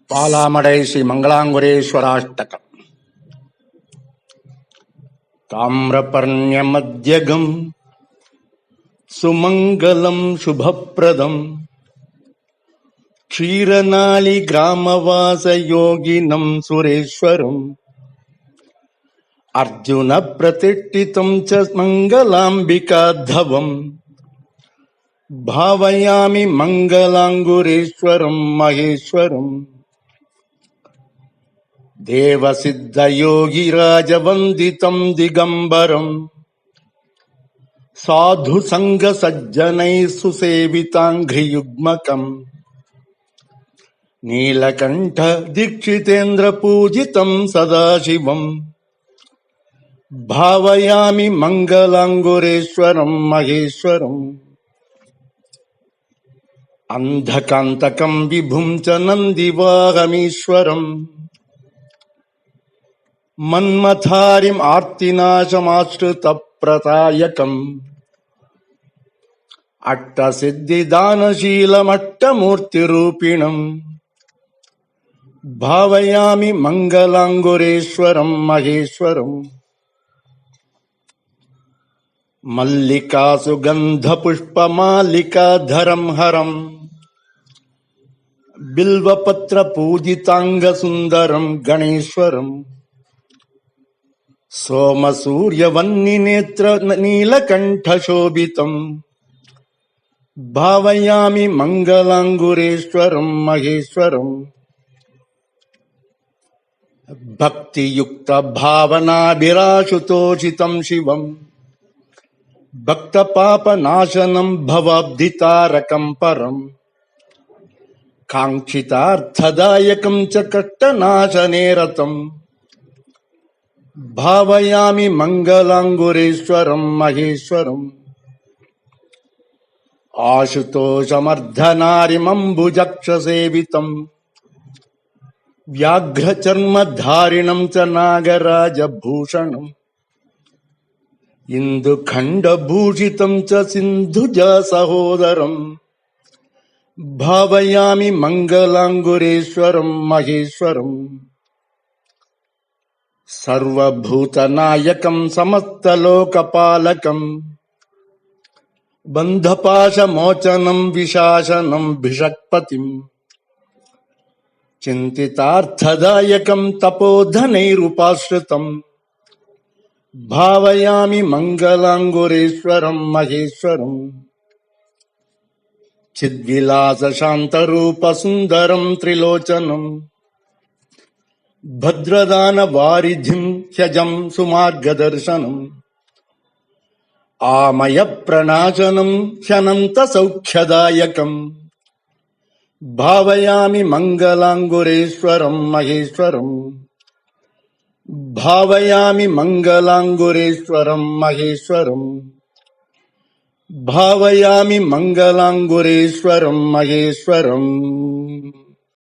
ಪಾಲಾಮಡೈ ಶ್ರೀ ಮಂಗಳಾಂಗುರೇಶ್ವರಾಷ್ಟಕ ತಾಮ್ರಪರ್ಣ್ಯ ಮಧ್ಯಗಂ ಸುಮಂಗಲಂ ಶುಭಪ್ರದಂ ಕ್ಷೀರನಾಳಿ ಗ್ರಾಮವಾಸ ಯೋಗಿನಂ ಸುರೇಶ್ವರಂ ಅರ್ಜುನ ಪ್ರತಿಷ್ಠಿತಂ ಚ ಮಂಗಲಾಂಬಿಕಾಧವಂ ಭಾವಯಾಮಿ ಮಂಗಲಾಂಗುರೇಶ್ವರಂ ಮಹೇಶ್ವರಂ ದೇವಸಿದ್ಧಯೋಗಿರಾಜವಂದಿತಂ ದಿಗಂಬರಂ ಸಾಧು ಸಂಘ ಸಜ್ಜನೈ ಸುಸೇವಿತಾಂಘ್ರಿಯುಗ್ಮಕಂ ನೀಲಕಂಠ ದೀಕ್ಷಿತೇಂದ್ರ ಪೂಜಿತಂ ಸದಾಶಿವಂ ಭಾವಯಾಮಿ ಮಂಗಲಾಂಗುರೇಶ್ವರಂ ಮಹೇಶ್ವರಂ ಅಂಧಕಾಂತಕಂ ವಿಭುಂ ಚ ನಂದಿವಾಹಮೀಶ್ವರಂ ಮನ್ಮಥಾರಿಂ ಆರ್ತಿನಾಶಮಾಶ್ರಿತ ಪ್ರತಾಯಕಂ ಅಟ್ಟಸಿದ್ಧಿದಾನಶೀಲಮಟ್ಟಮೂರ್ತಿರೂಪಿಣಂ ಭಾವಯಾಮಿ ಮಂಗಲಾಂಗುರೇಶ್ವರಂ ಮಹೇಶ್ವರಂ ಮಲ್ಲಿಕಾಸು ಗಂಧಪುಷ್ಪಮಾಲಿಕಾಧರಂ ಹರಂ ಬಿಲ್ವಪತ್ರ ಪೂಜಿತಾಂಗ ಸುಂದರಂ ಗಣೇಶ್ವರಂ ಸೋಮಸೂರ್ಯವನ್ನಿನೇತ್ರ ನೀಲಕಂಠ ಶೋಭಿತಂ ಭಾವಯಾಮಿ ಮಂಗಲಾಂಗುರೇಶ್ವರಂ ಮಹೇಶ್ವರಂ ಭಕ್ತಿಯುಕ್ತ ಭಾವನಾಭಿರಾಶುತೋಷಿತಂ ಶಿವಂ ಭಕ್ತ ಪಾಪ ನಾಶನಂ ಭವಾಬ್ಧಿತಾರಕಂ ಪರಂ ಕಾಂಕ್ಷಿತಾರ್ಥದಾಯಕಂ ಚ ಕಷ್ಟನಾಶನೇ ರತಂ ಭಾವಯಾಮಿ ಮಂಗಲಾಂಗುರೇಶ್ವರಂ ಮಹೇಶ್ವರಂ ಆಶುತೋಷಮರ್ಧನಾರಿಮಂಬುಜಕ್ಷ ವ್ಯಾಘ್ರಚರ್ಮಧಾರಿಣಂ ಚ ನಾಗರಾಜಭೂಷಣಂ ಇಂದುಖಂಡಭೂಷಿತಂ ಚ ಸಿಂಧುಜ ಸಹೋದರಂ ಭಾವಯಾಮಿ ಮಂಗಲಾಂಗುರೇಶ್ವರಂ ಮಹೇಶ್ವರಂ ಸರ್ವಭೂತನಾಯಕಂ ಸಮಸ್ತಲೋಕಪಾಲಕಂ ಬಂಧಪಾಶಮೋಚನಂ ವಿಶಾಸನಂ ಭಿಷಕ್ಪತಿಂ ಚಿಂತಿತಾರ್ಥದಾಯಕಂ ತಪೋಧನೈರುಪಾಶ್ರಿತಂ ಭಾವಯಾಮಿ ಮಂಗಲಾಂಗುರೇಶ್ವರಂ ಮಹೇಶ್ವರಂ ಚಿದ್ವಿಲಾಸ ಶಾಂತರೂಪ ಸುಂದರಂ ತ್ರಿಲೋಚನಂ ಭದ್ರದಾನ ವಾರಿಧಿಂ ಹ್ಯಜಂ ಸುಮಾರ್ಗದರ್ಶನಂ ಆಮಯ ಪ್ರಣಾಶನಂ ಹ್ಯನಂತ ಸೌಖ್ಯದಾಯಕಂ ಭಾವಯಾಮಿ ಮಂಗಲಾಂಗುರೇಶ್ವರಂ ಮಹೇಶ್ವರಂ ಭಾವಯಾಮಿ ಮಂಗಲಾಂಗುರೇಶ್ವರಂ ಮಹೇಶ್ವರಂ ಭಾವಯಾಮಿ ಮಂಗಲಾಂಗುರೇಶ್ವರಂ ಮಹೇಶ್ವರಂ